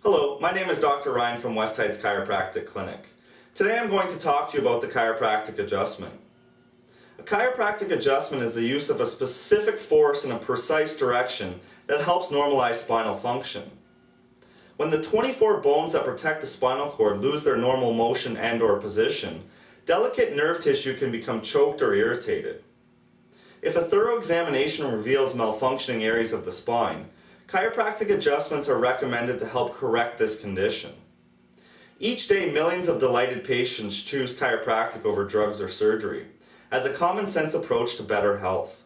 Hello, my name is Dr. Ryan from West Heights Chiropractic Clinic. Today I'm going to talk to you about the chiropractic adjustment. A chiropractic adjustment is the use of a specific force in a precise direction that helps normalize spinal function. When the 24 bones that protect the spinal cord lose their normal motion and/or position, delicate nerve tissue can become choked or irritated. If a thorough examination reveals malfunctioning areas of the spine, chiropractic adjustments are recommended to help correct this condition. Each day, millions of delighted patients choose chiropractic over drugs or surgery as a common sense approach to better health.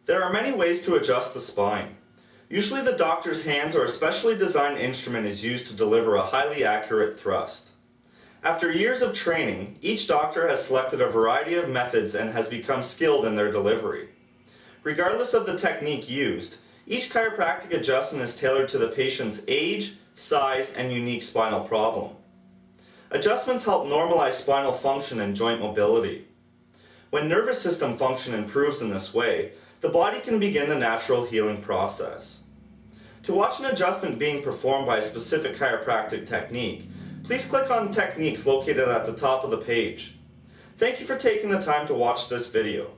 There are many ways to adjust the spine. Usually the doctor's hands or a specially designed instrument is used to deliver a highly accurate thrust. After years of training, each doctor has selected a variety of methods and has become skilled in their delivery. Regardless of the technique used, each chiropractic adjustment is tailored to the patient's age, size, and unique spinal problem. Adjustments help normalize spinal function and joint mobility. When nervous system function improves in this way, the body can begin the natural healing process. To watch an adjustment being performed by a specific chiropractic technique, please click on Techniques located at the top of the page. Thank you for taking the time to watch this video.